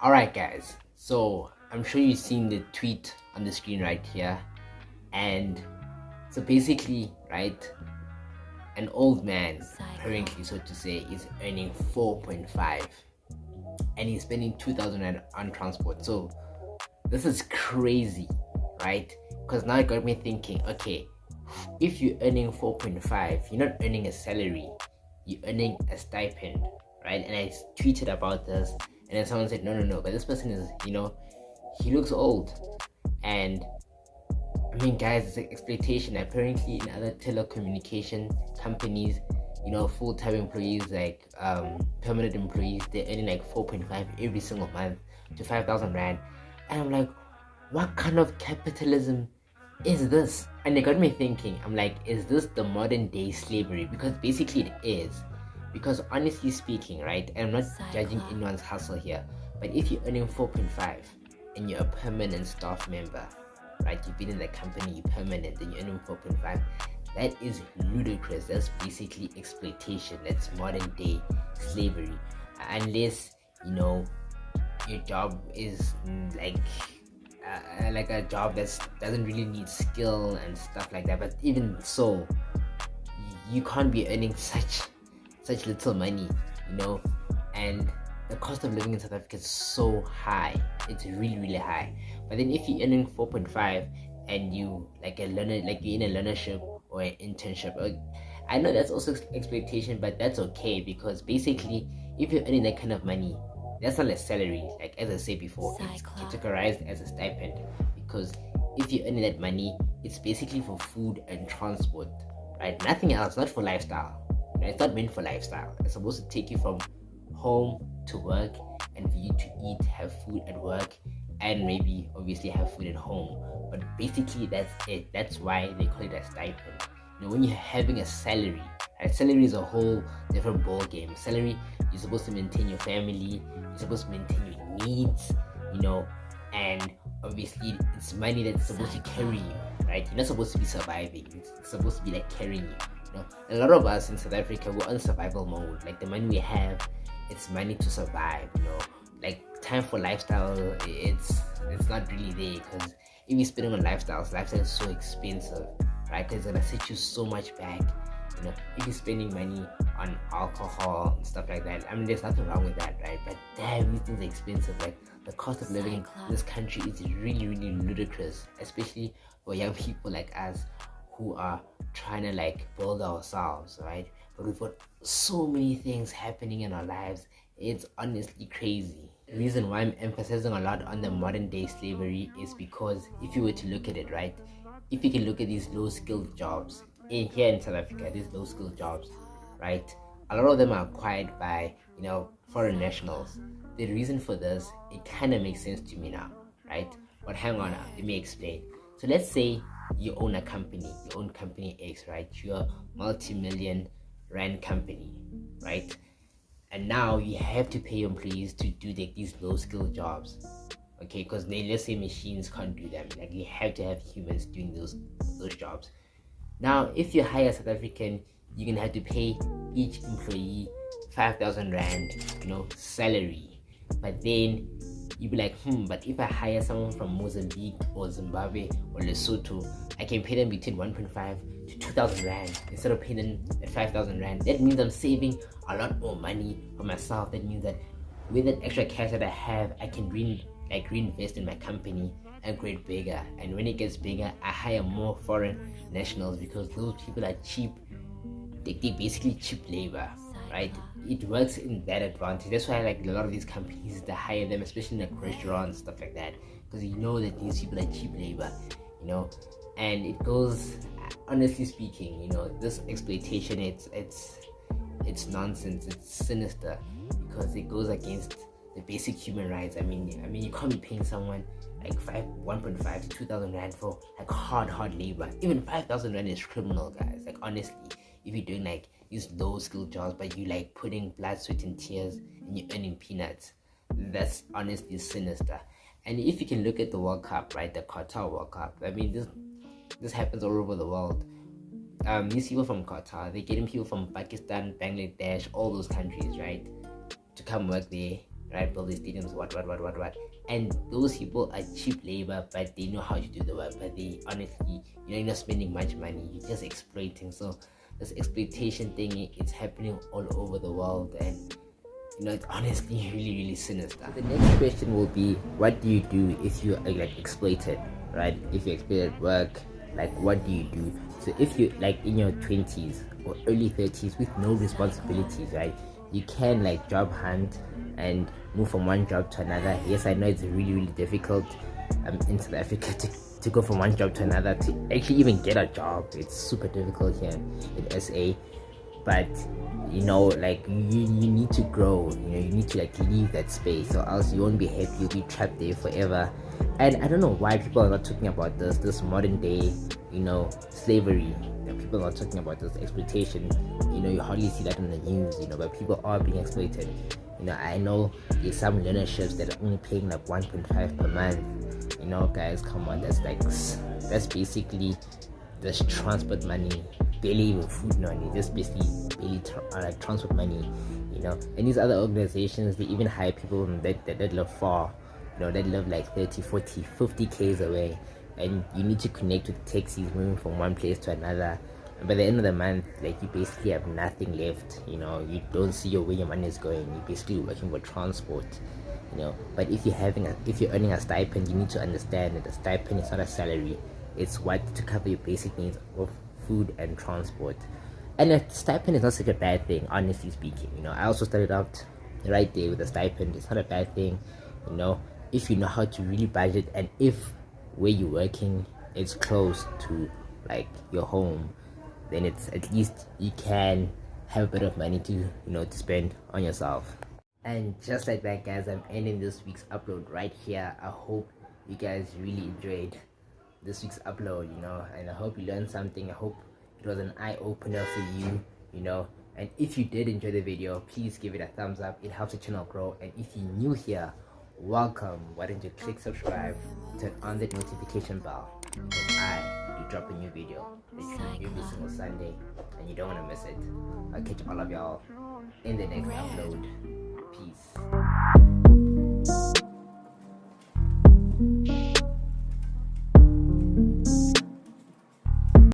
Alright guys, so I'm sure you've seen the tweet on the screen right here. And so basically, right, an old man, currently so to say, is earning 4.5 and he's spending 2,000 Rand on transport. So this is crazy, right? Because now it got me thinking, okay, if you're earning 4.5, you're not earning a salary, you're earning a stipend, right? And I tweeted about this, and then someone said, no, but this person is, he looks old. And I mean, guys, it's like exploitation. Apparently, in other telecommunication companies, full-time employees, like permanent employees, they're earning like 4.5 every single month to 5,000 Rand. And I'm like, what kind of capitalism is this? And it got me thinking, I'm like, is this the modern day slavery? Because basically it is. Because honestly speaking, right, and I'm not judging anyone's hustle here, but if you're earning 4.5 and you're a permanent staff member, right, you've been in the company, you're permanent, and you're earning 4.5, that is ludicrous. That's basically exploitation. That's modern day slavery. Unless, your job is like a job that doesn't really need skill and stuff like that. But even so, you can't be earning such little money, and the cost of living in South Africa is so high. It's really high. But then if you're earning 4.5 and you like a learner, like you're in a learnership or an internship, I know that's also exploitation, but that's okay, because basically if you're earning that kind of money, that's not a salary. Like as I said before, it's categorized as a stipend, because if you're earning that money, it's basically for food and transport, right? Nothing else, not for lifestyle. It's not meant for lifestyle. It's supposed to take you from home to work, and for you to eat, have food at work, and maybe obviously have food at home. But basically that's it. That's why they call it a stipend. When you're having a salary, right? Salary is a whole different ball game. Salary, you're supposed to maintain your family, you're supposed to maintain your needs, and obviously it's money that's supposed to carry you, right? You're not supposed to be surviving. It's supposed to be like carrying you. A lot of us in South Africa, we're on survival mode. Like the money we have, it's money to survive. Like time for lifestyle, it's not really there, because if you're spending on lifestyle is so expensive, right? Because it's gonna set you so much back. If you're spending money on alcohol and stuff like that, I mean, there's nothing wrong with that, right? But damn, these things are expensive. Like the cost of living in this country is really ludicrous, especially for young people like us who are trying to like build ourselves, right? But we've got so many things happening in our lives. It's honestly crazy. The reason why I'm emphasizing a lot on the modern day slavery is because if you were to look at it, right, if you can look at these low skilled jobs here in South Africa, these low skilled jobs, right, a lot of them are acquired by foreign nationals. The reason for this, it kind of makes sense to me now, right? But hang on, let me explain. So let's say you own a company, you own company X, right? You're a multi-million rand company, right? And now you have to pay your employees to do these low skill jobs, okay? Because let's say machines can't do them. Like you have to have humans doing those jobs. Now if you hire a South African, you're gonna have to pay each employee 5,000 Rand, salary. But then you'd be like, but if I hire someone from Mozambique or Zimbabwe or Lesotho, I can pay them between 1.5 to 2,000 Rand instead of paying them at 5,000 Rand. That means I'm saving a lot more money for myself. That means that with that extra cash that I have, I can reinvest in my company and grow it bigger. And when it gets bigger, I hire more foreign nationals, because those people are cheap. They're basically cheap labor, right? It works in that advantage. That's why like a lot of these companies, they hire them, especially in like restaurants, stuff like that, because that these people are cheap labor, and it goes, honestly speaking, this exploitation, it's nonsense. It's sinister, because it goes against the basic human rights. I mean you can't be paying someone like 1.5 to 2,000 Rand for like hard labor. Even 5,000 Rand is criminal, guys. Like honestly, if you're doing like these low skill jobs, but you like putting blood, sweat and tears and you're earning peanuts, that's honestly sinister. And if you can look at the World Cup, right, the Qatar World Cup, I mean this happens all over the world. These people from Qatar, they're getting people from Pakistan, Bangladesh, all those countries, right, to come work there, right? Build these stadiums, what. And those people are cheap labor, but they know how to do the work. But they honestly, you're not spending much money. You're just exploiting. So this exploitation thing, it's happening all over the world, and it's honestly really sinister. The next question will be, what do you do if you are like exploited, right? If you're exploited at work, like what do you do? So if you like in your 20s or early 30s with no responsibilities, right, you can like job hunt and move from one job to another. Yes, I know it's really difficult in South Africa to go from one job to another, to actually even get a job. It's super difficult here in SA. But like you need to grow, you need to like leave that space, or else you won't be happy. You'll be trapped there forever. And I don't know why people are not talking about this modern day slavery. People are not talking about this exploitation. You hardly see that on the news, but people are being exploited. I know there's some learnerships that are only paying like 1.5 per month. Guys, come on, that's basically this transport money, barely even food money, just basically barely like transport money. And these other organizations, they even hire people that live far, that live like 30, 40, 50 k's away, and you need to connect with taxis moving from one place to another. And by the end of the month, like, you basically have nothing left. You don't see where your money is going. You're basically working for transport. But if you're earning a stipend, you need to understand that a stipend is not a salary. It's what to cover your basic needs of food and transport. And a stipend is not such a bad thing, honestly speaking. I also started out right there with a stipend. It's not a bad thing, if you know how to really budget, and if where you're working is close to like your home, then it's at least you can have a bit of money to to spend on yourself. And just like that, guys, I'm ending this week's upload right here. I hope you guys really enjoyed this week's upload, and I hope you learned something. I hope it was an eye-opener for you, and if you did enjoy the video, please give it a thumbs up. It helps the channel grow. And if you're new here, welcome. Why don't you click subscribe, turn on the notification bell, because I do drop a new video literally every single Sunday, and you don't want to miss it. I'll catch all of y'all in the next upload. Peace.